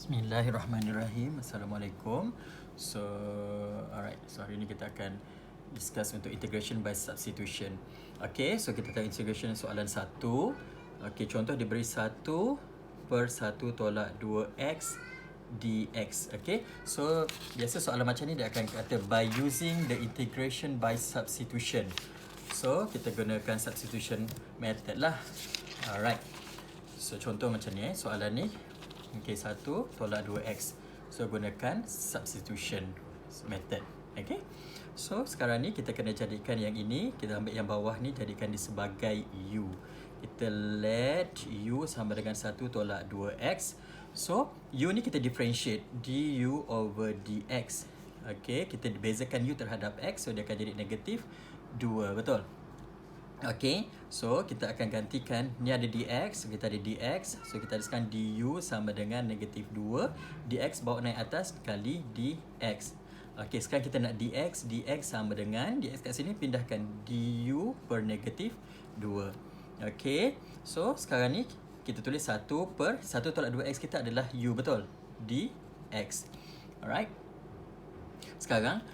Bismillahirrahmanirrahim. Assalamualaikum. So, alright. So, hari ni kita akan discuss untuk integration by substitution. Okay, so kita tahu integration soalan 1. Okay, contoh diberi 1 per 1 tolak 2x dx. Okay, so biasa soalan macam ni dia akan kata by using the integration by substitution. So, kita gunakan substitution method lah. Alright. So, contoh macam ni soalan ni. Okay, 1 tolak 2x. So, gunakan substitution method. Okay. So, sekarang ni kita kena jadikan yang ini. Kita ambil yang bawah ni, jadikan dia sebagai u. Kita let u sama dengan 1 tolak 2x. So, u ni kita differentiate. du over dx. Okay, kita bezakan u terhadap x. So, dia akan jadi negatif 2. Betul? Okay, so kita akan gantikan, ni ada dx, kita ada dx. So kita tuliskan du sama dengan negatif 2. Dx bawa naik atas kali dx. Okay, sekarang kita nak dx. Dx sama dengan, dx kat sini pindahkan du per negatif 2. Okay, so sekarang ni kita tulis 1 per 1 tolak 2x kita adalah u, betul? Dx. Alright. Sekarang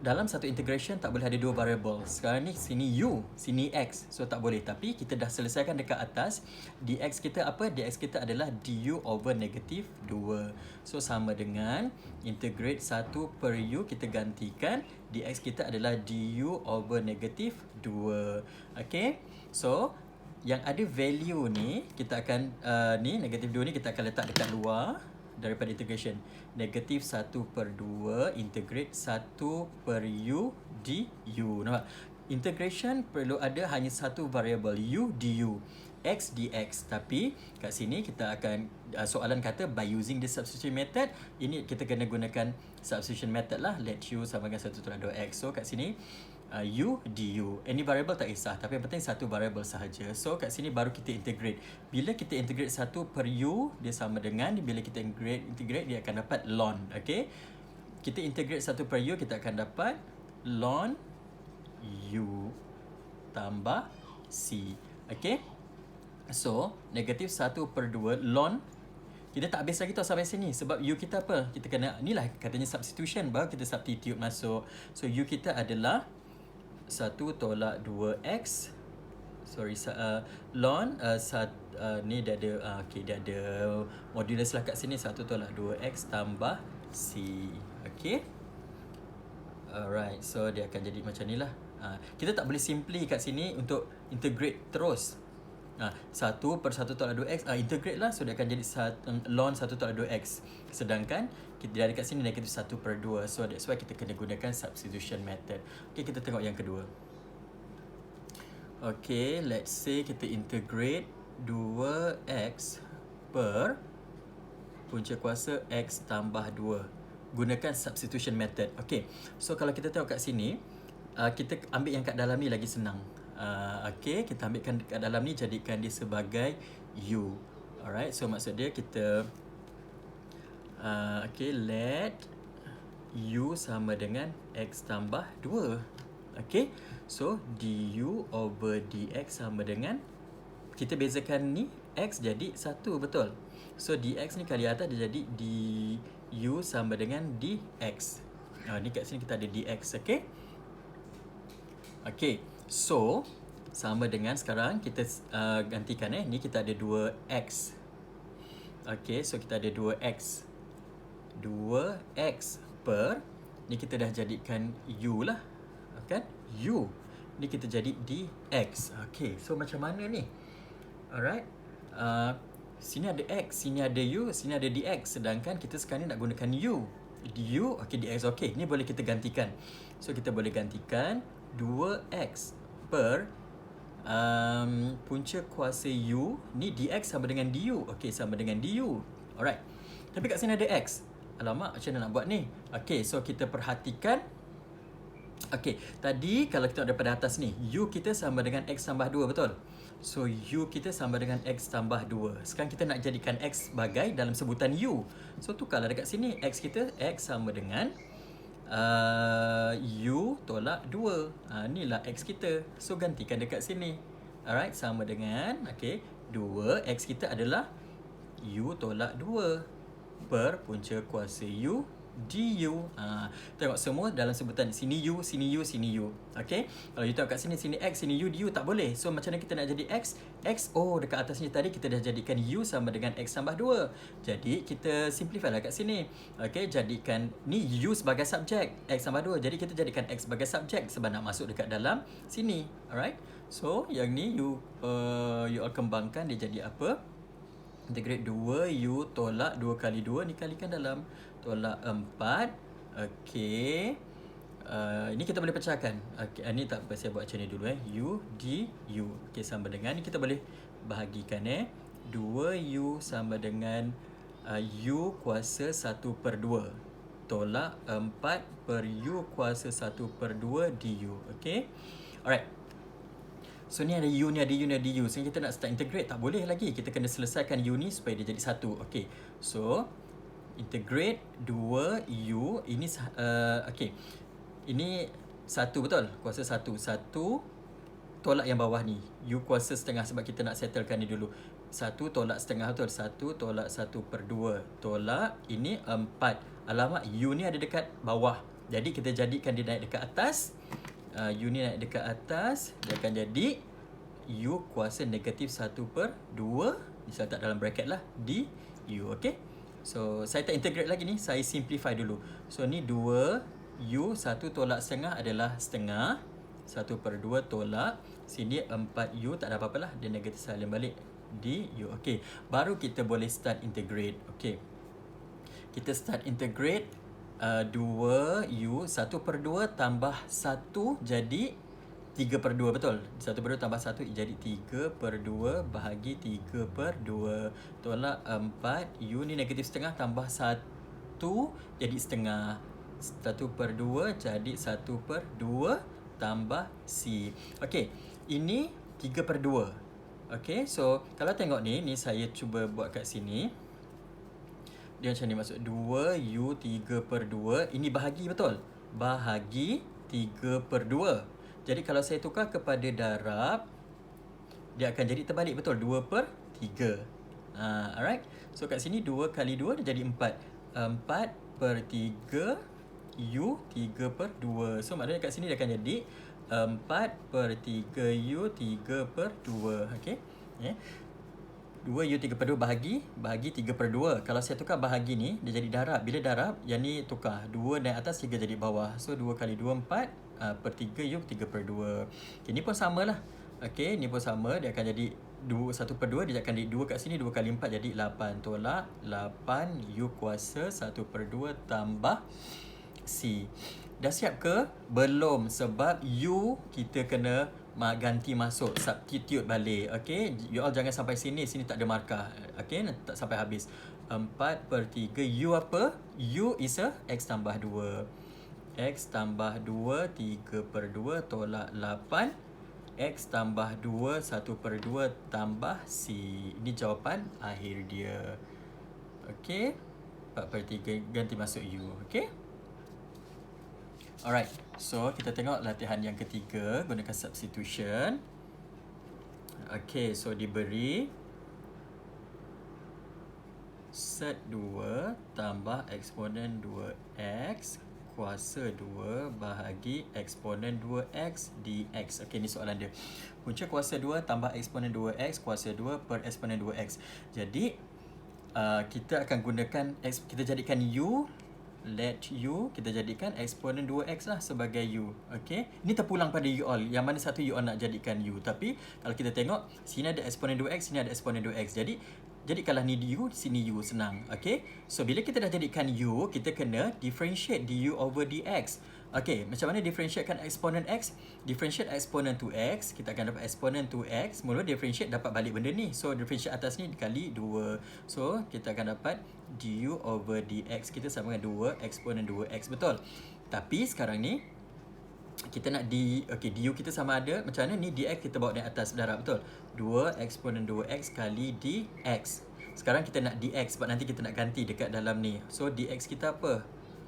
dalam satu integration tak boleh ada dua variable. Sekarang ni sini u, sini x. So tak boleh. Tapi kita dah selesaikan dekat atas. Dx kita apa? Dx kita adalah du over negatif 2. So sama dengan integrate 1 per u, kita gantikan. Dx kita adalah du over negatif 2. Okay. So yang ada value ni, kita akan ni negatif 2 ni kita akan letak dekat luar daripada integration. Negatif 1 per 2 integrate 1 per u du. Nampak? Integration perlu ada hanya satu variable u du. X dx. Tapi kat sini kita akan soalan kata by using the substitution method. Ini kita kena gunakan substitution method lah. Let u sama dengan 1 tolak 2x. So kat sini u du. Any variable tak kisah, tapi yang penting satu variable sahaja. So kat sini baru kita integrate. Bila kita integrate 1 per u, dia sama dengan, bila kita integrate dia akan dapat ln. Okay, kita integrate 1 per u, kita akan dapat ln u tambah c. Okay, so negatif 1 per 2 ln. Kita tak habis lagi tau sampai sini. Sebab u kita apa? Kita kena, inilah katanya substitution. Baru kita substitute masuk. So u kita adalah 1 tolak 2x. Sorry, ln ni dia ada okay, dia ada modulus lah kat sini. 1 tolak 2x tambah c. Okay. Alright, so dia akan jadi macam ni lah. Kita tak boleh simply kat sini untuk integrate terus. 1 per 1 tolak 2x, integrate lah. So dia akan jadi ln 1 tolak 2x. Sedangkan kita ada kat sini negatif 1 per 2. So that's why kita kena gunakan substitution method. Okay, kita tengok yang kedua. Okay, let's say kita integrate 2x per punca kuasa x tambah 2. Gunakan substitution method. Okay, so kalau kita tengok kat sini, kita ambil yang kat dalam ni lagi senang. Okay, kita ambilkan kat dalam ni, jadikan dia sebagai u. Alright, so maksud dia kita okay, let u sama dengan x tambah 2. Okay, so du over dx sama dengan, kita bezakan ni x jadi 1, betul? So dx ni kali atas dia jadi du sama dengan dx. Ni kat sini kita ada dx. Okay. Okay, so sama dengan sekarang kita gantikan ni kita ada 2x. Okay, so kita ada 2x. 2x per, ni kita dah jadikan u lah, kan? U ni kita jadi dx. Okay, so macam mana ni? Alright, sini ada x, sini ada u, sini ada dx. Sedangkan kita sekarang ni nak gunakan u, du, okay, dx. Okay, ni boleh kita gantikan. So kita boleh gantikan 2x per punca kuasa u, ni dx sama dengan du. Okay, sama dengan du. Alright, tapi kat sini ada x. Alamak, macam mana nak buat ni? Okay, so kita perhatikan. Okay, tadi kalau kita daripada atas ni, u kita sama dengan x tambah 2, betul? So u kita sama dengan x tambah 2. Sekarang kita nak jadikan x sebagai dalam sebutan u. So tukarlah dekat sini. X kita, x sama dengan u tolak 2. Ni lah x kita. So gantikan dekat sini. Alright, sama dengan, okay, 2, x kita adalah u tolak 2. per punca kuasa U du. Tengok semua dalam sebutan sini U, sini U, sini U. Okay, kalau you tengok kat sini, sini X, sini U, du tak boleh. So macam mana kita nak jadi X? Dekat atas ni tadi kita dah jadikan U sama dengan X tambah 2. Jadi kita simplify lah kat sini. Okay, jadikan ni U sebagai subjek, X tambah 2. Jadi kita jadikan X sebagai subjek sebab nak masuk dekat dalam sini. Alright, so yang ni you all kembangkan dia jadi apa? Integrate 2U tolak 2 kali 2 ni kalikan dalam tolak 4. Okey. Ini kita boleh pecahkan. Okey, ini tak apa, saya buat macam ni dulu U du. Okey, sama dengan ni kita boleh bahagikan 2U sama dengan U kuasa 1/2 tolak 4 per U kuasa 1/2 du. Okey. Alright. So ni ada U, ni ada U, ni ada U. So kita nak start integrate tak boleh lagi. Kita kena selesaikan U ni supaya dia jadi 1. Okey. So integrate 2U ini okey. Ini 1 betul. Kuasa 1. 1 tolak yang bawah ni. U kuasa setengah sebab kita nak settlekan ni dulu. 1 tolak setengah betul. 1 tolak 1/2 tolak ini 4. Alamak, U ni ada dekat bawah. Jadi kita jadikan dia naik dekat atas. U ni naik dekat atas, dia akan jadi U kuasa negatif 1/2. Saya letak dalam bracket lah, di U. Okay, so saya tak integrate lagi ni, saya simplify dulu. So ni 2U, 1 tolak setengah adalah setengah, 1/2 tolak, sini 4U, tak ada apa-apa lah, dia negatif salin balik di U. Okay, baru kita boleh start integrate. Okay, kita start integrate 2U, 1/2 tambah 1 jadi 3/2 betul. 1/2 tambah 1 jadi 3/2 bahagi 3/2 tolak 4. U ni negatif setengah tambah 1 jadi setengah. 1/2 jadi 1/2 tambah C. Okey, ini 3/2. Okey, so kalau tengok ni saya cuba buat kat sini. Dia macam ni, maksud 2U 3/2. Ini bahagi betul. Bahagi 3/2. Jadi kalau saya tukar kepada darab, dia akan jadi terbalik betul. 2/3. Alright. So kat sini 2 kali 2 dia jadi 4. 4/3 U 3/2. So maknanya kat sini dia akan jadi 4/3 U 3/2. Okay, 2U 3/2 bahagi 3/2. Kalau saya tukar bahagi ni, dia jadi darab. Bila darab, yang ni tukar. 2 naik atas, 3 jadi bawah. So 2 kali 2 4 per 3 U 3/2. Okay, ni pun sama lah. Okay, ni pun sama. Dia akan jadi 1/2. Dia akan jadi 2 kat sini. 2 kali 4 jadi 8. Tolak 8 U kuasa 1/2 tambah C. Dah siap ke? Belum, sebab U kita kena ganti masuk, substitute balik. Okay, you all jangan sampai sini tak ada markah. Okay, tak sampai habis. 4/3 U apa? U is a X tambah 2. X tambah 2 3/2 tolak 8. X tambah 2 1/2 tambah C. Ini jawapan akhir dia. Okay, 4/3 ganti masuk U. Okay, alright, so kita tengok latihan yang ketiga gunakan substitution. Okay, so diberi set 2 tambah eksponen 2x kuasa 2 bahagi eksponen 2x dx. Okay, ni soalan dia. Punca kuasa 2 tambah eksponen 2x kuasa 2 per eksponen 2x. Jadi kita akan gunakan kita jadikan U, let U, kita jadikan eksponen 2x lah sebagai U. Okay, ni terpulang pada you all, yang mana satu you all nak jadikan U. Tapi kalau kita tengok, sini ada eksponen 2x, sini ada eksponen 2x. Jadi kalau ni du, sini u, senang. Okay, so bila kita dah jadikan u, kita kena differentiate du over dx. Okay, macam mana differentiatekan eksponen x? Differentiate eksponen 2x, kita akan dapat eksponen 2x. Mula differentiate dapat balik benda ni. So differentiate atas ni dikali 2. So kita akan dapat du over dx kita sama dengan 2 eksponen 2x, betul? Tapi sekarang ni kita nak du kita sama ada macam mana ni, dx kita bawa naik atas darab, betul? 2 eksponen 2x kali dx. Sekarang kita nak dx sebab nanti kita nak ganti dekat dalam ni. So dx kita apa?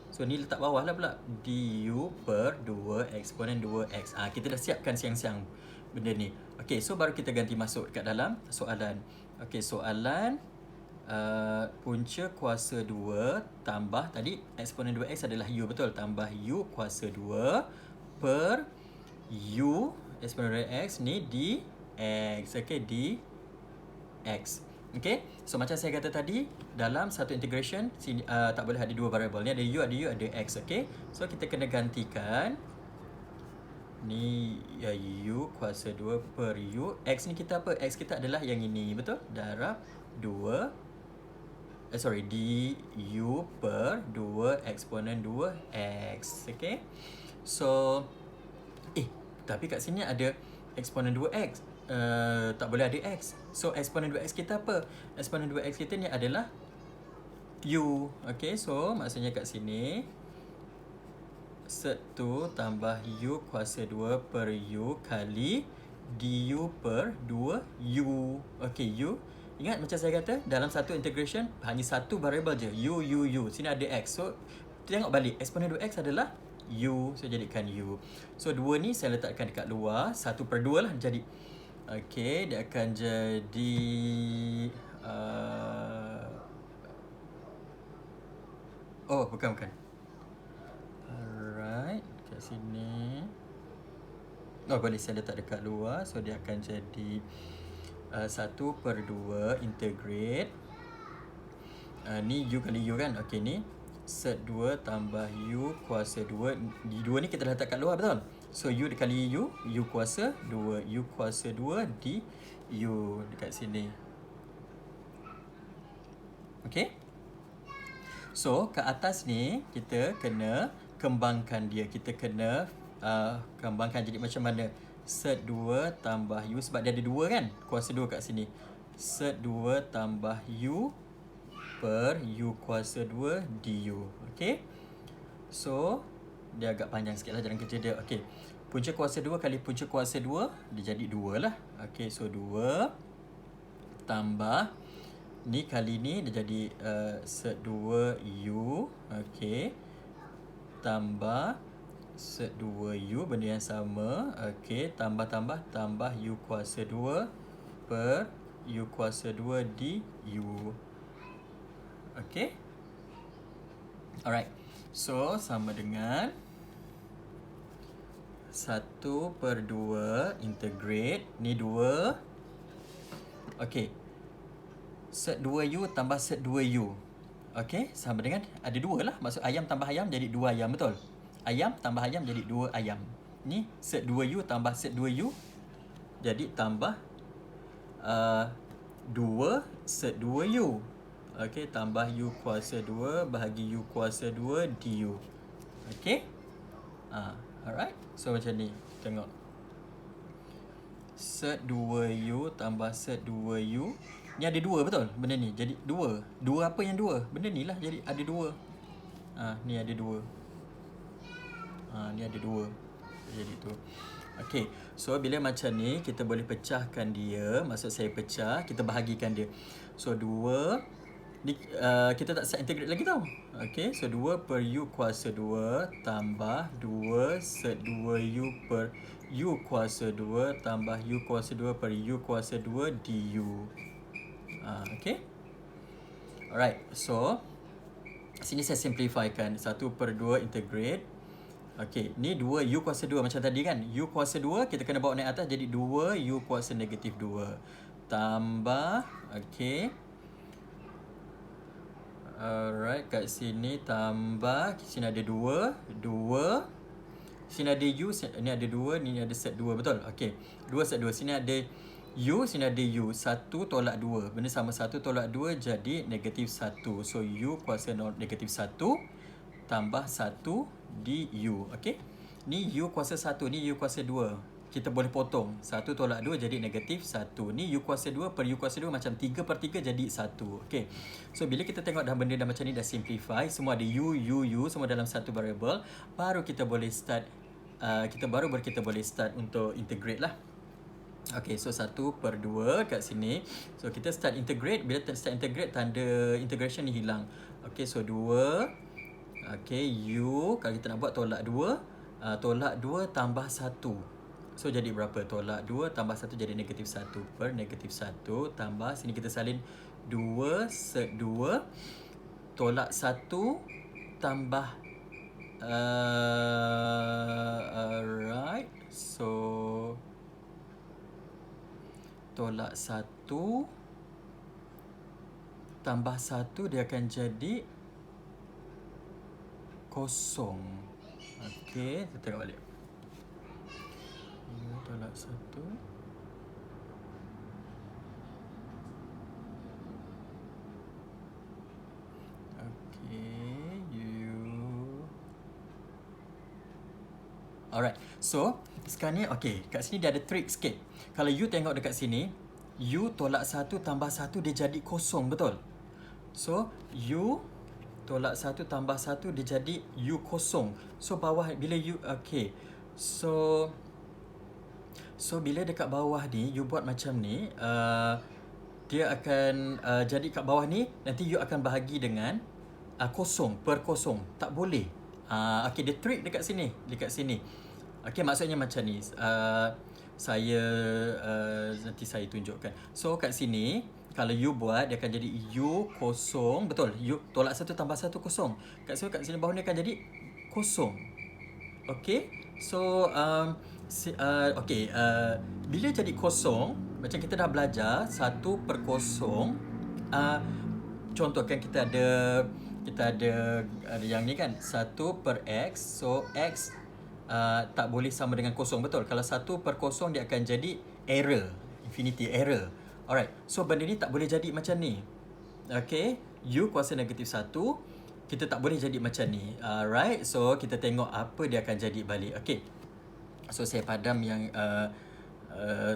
So ni letak bawah lah pula, du per 2 eksponen 2x. Kita dah siapkan siang-siang benda ni. Okay, so baru kita ganti masuk dekat dalam soalan. Okay, soalan punca kuasa 2 tambah tadi eksponen 2x adalah u, betul? Tambah u kuasa 2 per u eksponen 2x ni dx. Okey, dx. Okey, so macam saya kata tadi, dalam satu integration sini, tak boleh ada dua variable. Ni ada u, ada x. Okey, so kita kena gantikan ni u kuasa 2 per u. X ni kita apa? X kita adalah yang ini, betul? Darab 2 du per 2 eksponen 2x. Okay. So tapi kat sini ada eksponen 2x. Tak boleh ada x. So eksponen 2x kita apa? Eksponen 2x kita ni adalah u. Okay, so maksudnya kat sini set tu tambah u kuasa 2 per u kali du per 2u. Okay, u. Ingat macam saya kata, dalam satu integration hanya satu variable je, u. Sini ada x. So tengok balik, eksponen 2x adalah u. So jadikan u. So 2 ni saya letakkan dekat luar, 1/2 lah jadi. Okay, dia akan jadi bukan. Alright, kat sini. Boleh saya letak dekat luar. So dia akan jadi 1/2 integrate ni u kali u kan. Okey, ni set 2 tambah u kuasa 2. Di 2 ni kita dah letak kat luar, betul? So u dikali u kuasa 2. U kuasa 2 di u dekat sini. Okey. So kat atas ni kita kena kembangkan dia. Kita kena kembangkan jadi macam mana? Set 2 tambah u, sebab dia ada 2 kan? Kuasa 2 kat sini. Set 2 tambah u per u kuasa 2 du. Okay. So, dia agak panjang sikit lah jalan kerja dia. Okay. Punca kuasa 2 kali punca kuasa 2, dia jadi 2 lah. Okay, so 2 tambah ni kali ni, dia jadi set 2u. Okay. Tambah set 2u, benda yang sama. Okey, tambah u kuasa 2 per u kuasa 2 du. Okey. Alright. So sama dengan 1/2 integrate ni 2. Okey. Set 2u tambah set 2u. Okey, sama dengan ada 2 lah. Maksud ayam tambah ayam jadi 2 ayam, betul? Ayam tambah ayam jadi 2 ayam. Ni set 2u tambah set 2u jadi tambah 2 set 2u. Okey, tambah u kuasa 2 bahagi u kuasa 2 du. Okey. Alright. So macam ni. Tengok. Set 2u tambah set 2u. Ni ada 2, betul? Benda ni jadi 2. 2 apa yang 2? Benda ni lah jadi ada 2. Ni ada 2. Ni ada 2. Jadi tu. Okey. So bila macam ni kita boleh pecahkan dia. Maksud saya pecah, kita bahagikan dia. So 2 ni kita tak set integrate lagi tau. Okey. So 2 per u kuasa 2 tambah 2 set 2u per u kuasa 2 tambah u kuasa 2 per u kuasa 2 du. Okey. Alright. So sini saya simplifykan. 1/2 integrate. Okey, ni 2 u kuasa 2 macam tadi kan. U kuasa 2 kita kena bawa naik atas jadi 2 u kuasa negatif 2. Tambah, okey. Alright, kat sini tambah, sini ada 2. Sini ada u, ni ada 2, ni ada set 2, betul? Okey, 2 set 2. Sini ada u, sini ada u. 1 tolak 2. Benda sama, 1 tolak 2 jadi negatif 1. So, u kuasa negatif 1 tambah 1 du. Okey. Ni u kuasa 1, ni u kuasa 2. Kita boleh potong. 1 tolak 2 jadi negatif 1. Ni u kuasa 2 per u kuasa 2 macam 3/3 jadi 1. Okey. So bila kita tengok dah benda dah macam ni, dah simplify, semua ada u semua dalam satu variable, baru kita boleh start kita boleh start untuk integrate lah. Okay, so 1/2 kat sini. So kita start integrate. Bila start integrate, tanda integration ni hilang. Okay, so 2. Okay, u kalau kita nak buat tolak 2. Tolak 2 tambah 1. So jadi berapa? Tolak 2 tambah 1 jadi negatif 1 per negatif 1 tambah, sini kita salin 2 set 2 tolak 1 tambah alright. So tolak 1 tambah 1 dia akan jadi kosong. Okey, kita tengok balik. Tolak 1. Alright, so sekarang ni okay, kat sini dia ada trick sikit. Kalau you tengok dekat sini, you tolak 1 tambah 1 dia jadi kosong, betul? So, you tolak 1 tambah 1 dia jadi you kosong. So, bawah bila you, okay. So bila dekat bawah ni, you buat macam ni, dia akan jadi kat bawah ni, nanti you akan bahagi dengan kosong per kosong. Tak boleh. Okay, dia trick dekat sini. Dekat sini. Okay, maksudnya macam ni. Saya nanti saya tunjukkan. So, kat sini, kalau you buat, dia akan jadi U kosong. Betul. You tolak 1 tambah 1 kosong. Kat sini bawah ni akan jadi kosong. Okay. So, okay. Bila jadi kosong, macam kita dah belajar, 1 per kosong. Contoh kan kita ada yang ni kan, 1 per X. So, X tak boleh sama dengan kosong, betul? Kalau 1 per kosong dia akan jadi error, infinity error. Alright, so benda ni tak boleh jadi macam ni. Okay, U kuasa negatif 1, kita tak boleh jadi macam ni. Alright, so kita tengok apa dia akan jadi balik. Okay, so saya padam yang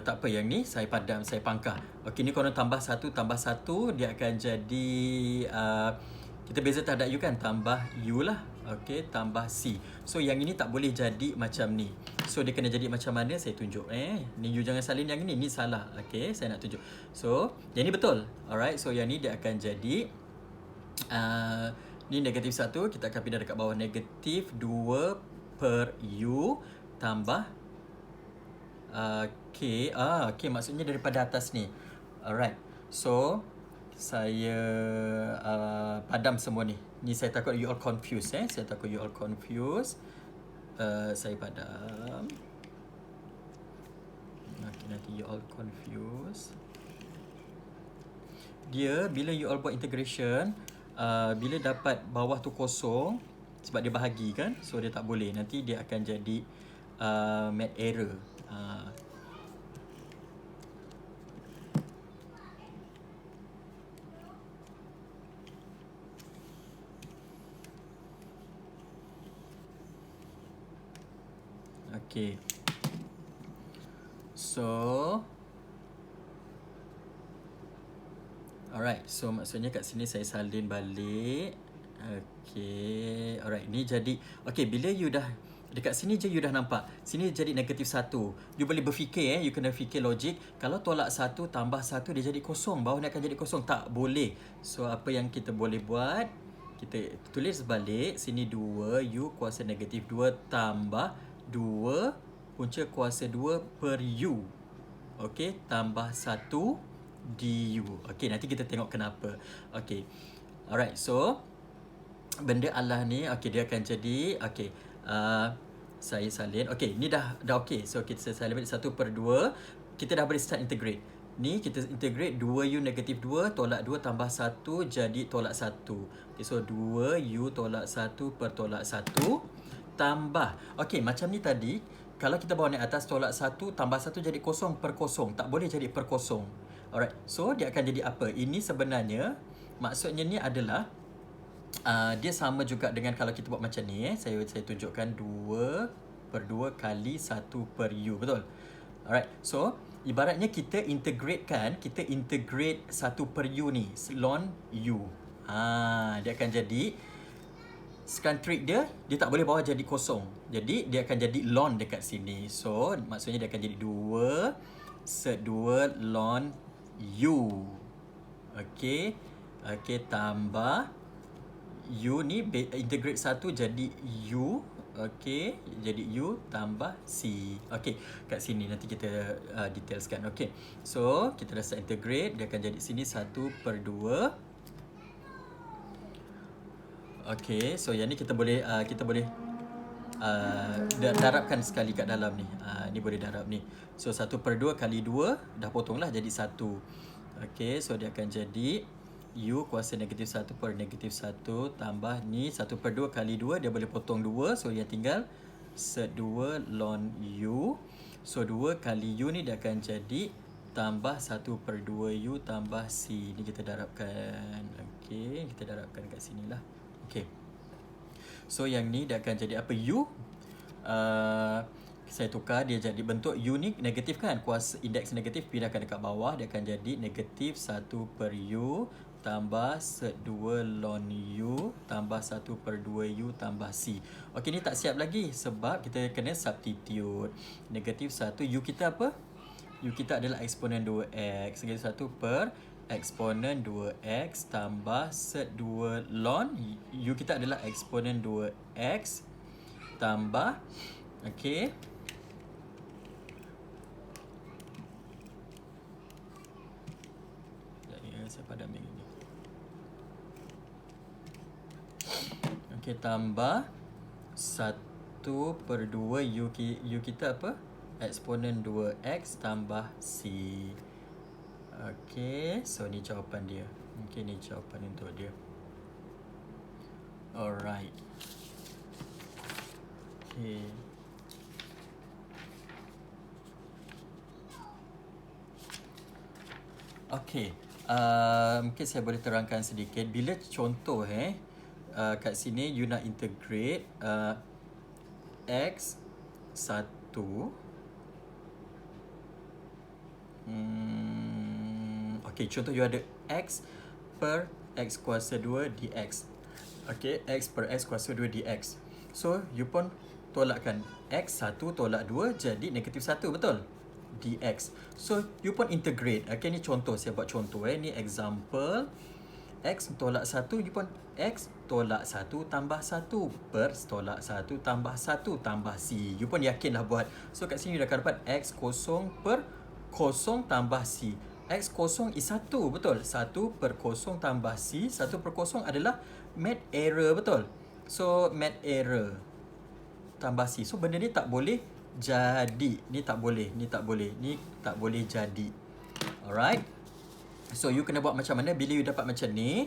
tak apa, yang ni saya padam, saya pangkah. Okay, ni kalau tambah 1 tambah 1 dia akan jadi kita beza terhadap U kan, tambah U lah. Okay, tambah C. So yang ini tak boleh jadi macam ni. So dia kena jadi macam mana, saya tunjuk. Ni you jangan salin yang ini, ni salah. Okay, saya nak tunjuk. So yang ni betul. Alright, so yang ni dia akan jadi ni negatif 1, kita akan pindah dekat bawah, negatif 2 per U tambah K. Okay, maksudnya daripada atas ni. Alright, so saya padam semua ni. Ni saya takut you all confused. Saya takut you all confused. Saya padam. Okay, nanti you all confused. Dia bila you all buat integration, bila dapat bawah tu kosong, sebab dia bahagi kan, so dia tak boleh. Nanti dia akan jadi math error. Okay. So alright, so maksudnya kat sini saya salin balik. Okay, alright, ni jadi okay, bila you dah dekat sini je you dah nampak, sini jadi negatif 1. You boleh berfikir, you kena fikir logik. Kalau tolak 1 tambah 1 dia jadi kosong, bawah ni akan jadi kosong. Tak boleh. So apa yang kita boleh buat, kita tulis balik. Sini 2, U kuasa negatif 2 tambah 2 punca kuasa 2 per U. Okay, tambah 1 du. Okay, nanti kita tengok kenapa. Okay, alright, so benda Allah ni, okay, dia akan jadi, okay, saya salin. Okay, ni dah okay. So kita salin balik 1 per 2. Kita dah boleh start integrate. Ni kita integrate 2U negatif 2 tolak 2 tambah 1 jadi tolak 1. Okay, so 2U tolak 1 per tolak 1 tambah. Okay, macam ni tadi, kalau kita bawa naik atas, tolak 1 tambah 1 jadi kosong per kosong. Tak boleh jadi per kosong. Alright, so dia akan jadi apa? Ini sebenarnya, maksudnya ni adalah, dia sama juga dengan kalau kita buat macam ni. Saya tunjukkan 2 per 2 kali 1 per U. Betul? Alright, so ibaratnya kita integrate kan, kita integrate 1 per U ni, ln U. Dia akan jadi, sekarang trik dia tak boleh bawa jadi kosong. Jadi dia akan jadi ln dekat sini. So maksudnya dia akan jadi 2 set 2 ln U. Okay, okay, tambah U ni integrate 1 jadi U. Okey, jadi U tambah C. Okey, kat sini nanti kita detailskan. Okey, so kita dah start integrate. Dia akan jadi sini 1/2. Okey, so yang ni kita boleh darabkan sekali kat dalam ni. Ni boleh darab ni. So 1/2 kali 2 dah potonglah jadi 1. Okey, so dia akan jadi U kuasa -1/-1 tambah ni 1/2 kali 2 dia boleh potong 2. So yang tinggal -2 ln U. So 2 kali U ni dia akan jadi tambah 1/2 U tambah C. Ni kita darabkan. Okey, kita darabkan kat sini lah. Okey. So yang ni dia akan jadi apa? U. Saya tukar dia jadi bentuk U ni negatif kan. Kuasa indeks negatif pindahkan dekat bawah. Dia akan jadi -1/U tambah -2 ln U tambah 1/2 U tambah C. Okey, ni tak siap lagi sebab kita kena substitute. -1 U kita apa? U kita adalah eksponen 2x. Jadi 1 per eksponen 2x tambah -2 ln U kita adalah eksponen 2x tambah, okey, saya padam yang ini. Okey, tambah 1/2 U kita apa? Eksponen 2x tambah C. Okey, so ni jawapan dia. Okey, ni jawapan untuk dia. Alright. Okey. Okey. Mungkin saya boleh terangkan sedikit. Bila contoh kat sini you nak integrate X 1 okey, contoh you ada X per X kuasa 2 dx. Okey, X per X kuasa 2 dx. So, you pun tolakkan X 1 tolak 2 jadi -1, betul? Dx. So, you pun integrate. Okey, ni contoh. Saya buat contoh. Ni example. X tolak 1, you pun X tolak 1 tambah 1 per tolak 1 tambah 1 tambah C. You pun yakinlah buat. So, kat sini you dah akan dapat X kosong per kosong tambah C. X kosong is 1, betul? 1 per kosong tambah C. 1 per kosong adalah math error, betul? So, math error tambah C. So, benda ni tak boleh jadi. Ni tak boleh. Ni tak boleh. Ni tak boleh jadi. Alright. So, you kena buat macam mana bila you dapat macam ni.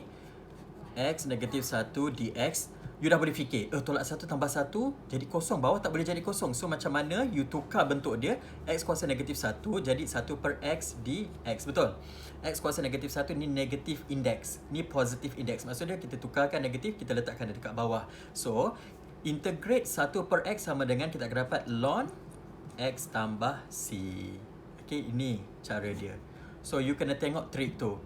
X -1 dx. You dah boleh fikir, tolak 1 tambah 1 jadi kosong. Bawah tak boleh jadi kosong. So, macam mana you tukar bentuk dia. X kuasa -1 jadi 1 per X dx. Betul? X kuasa -1 ni negatif indeks. Ni positif indeks. Maksudnya kita tukarkan negatif, kita letakkan dekat bawah. So, integrate 1 per X sama dengan kita akan dapat ln X tambah C. Okay, ini cara dia. So, you kena tengok trik tu.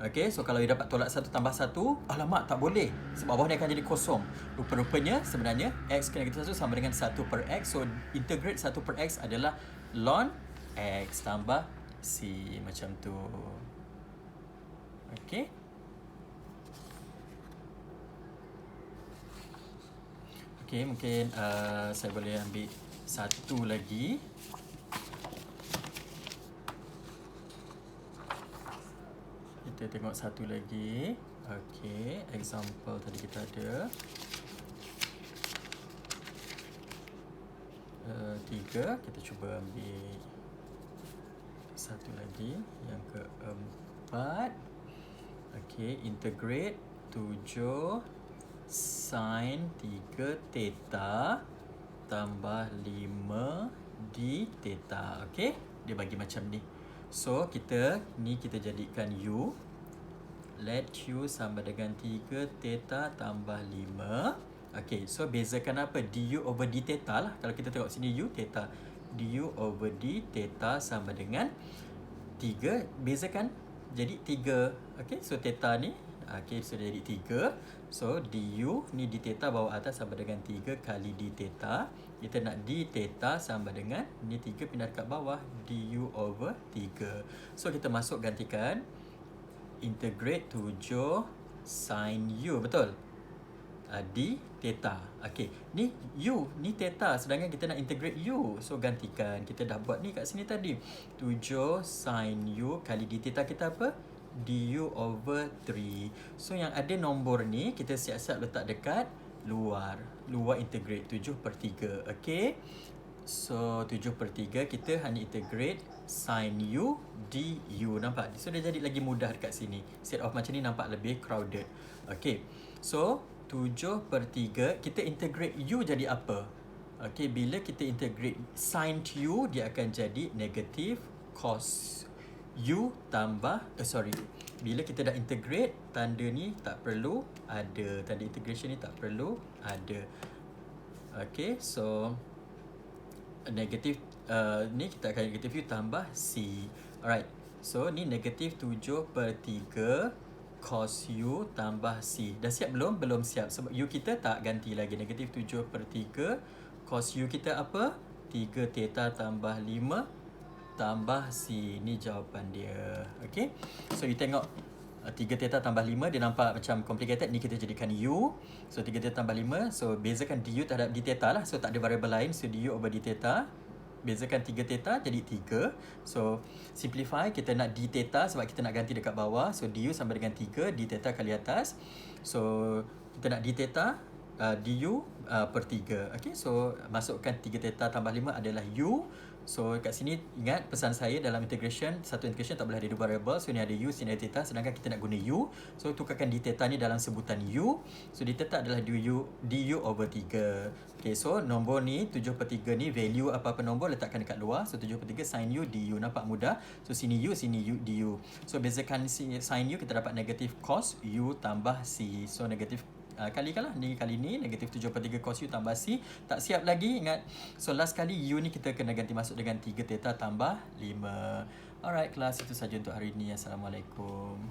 Okay, so kalau you dapat tolak 1 tambah 1, alamak, tak boleh. Sebab bawah ni akan jadi kosong. Rupa-rupanya sebenarnya X ke -1 sama dengan 1 per X. So, integrate 1 per X adalah ln X tambah C. Macam tu. Okay. Okay, mungkin saya boleh ambil satu lagi. Kita tengok satu lagi. Okey, example tadi kita ada 3. Kita cuba ambil satu lagi, yang keempat. Okey, integrate 7 sin 3 theta tambah 5 d theta. Okey, dia bagi macam ni. So, kita jadikan U. Let U sama dengan 3 theta tambah 5. Okay, so bezakan apa? Du over d theta lah. Kalau kita tengok sini U theta. Du over d theta sama dengan 3. Bezakan jadi 3. Okay, so theta ni. Okay, so jadi 3. So, du ni d theta bawah atas sama dengan 3 kali d theta. Kita nak d theta sama dengan ni 3 pindah dekat bawah. Du over 3. So, kita masuk gantikan. Integrate 7 sin U, betul? D theta. Okey, ni U, ni theta sedangkan kita nak integrate U. So gantikan. Kita dah buat ni kat sini tadi. 7 sin U kali D theta kita apa? Du over 3. So yang ada nombor ni kita siap-siap letak dekat luar. Luar integrate 7/3. Okey. So 7/3 kita hanya integrate sin U du. Nampak? So dia jadi lagi mudah dekat sini. Set of macam ni nampak lebih crowded. Okey. So 7/3 kita integrate U jadi apa? Okey, bila kita integrate sin U dia akan jadi negative cos U tambah bila kita dah integrate, tanda ni tak perlu ada. Tanda integration ni tak perlu ada. Okay, so negative ni kita akan negative U tambah C. Alright, so ni negative 7/3 cos U tambah C. Dah siap belum? Belum siap sebab U kita tak ganti lagi. Negative 7/3 cos U kita apa? 3 theta tambah 5 tambah C. Ni jawapan dia. Okay, so you tengok 3 theta tambah 5 dia nampak macam complicated. Ni kita jadikan U. So 3 theta tambah 5. So bezakan du terhadap d theta lah. So tak ada variable lain. So du over d theta. Bezakan 3 theta jadi 3. So simplify, kita nak d theta sebab kita nak ganti dekat bawah. So du sama dengan 3 d theta kali atas. So kita nak d theta du per 3. Okay, so masukkan 3 theta tambah 5 adalah u. So kat sini ingat pesan saya dalam integration, satu integration tak boleh ada dua variable. So ni ada u, sini ada theta, sedangkan kita nak guna u. So tukarkan d theta ni dalam sebutan u. So d theta adalah du over 3. Okay, so nombor ni 7/3 ni value apa-apa nombor letakkan dekat luar. So 7/3 sin u du. Nampak mudah? So sini u du. So bezakan sin u kita dapat negative cos u tambah c. So negative kalikan lah. Ni kali ni negatif 7/3 cos u tambah c. Tak siap lagi, ingat. So last kali u ni kita kena ganti masuk dengan 3 theta tambah 5. Alright, kelas itu saja untuk hari ini. Assalamualaikum.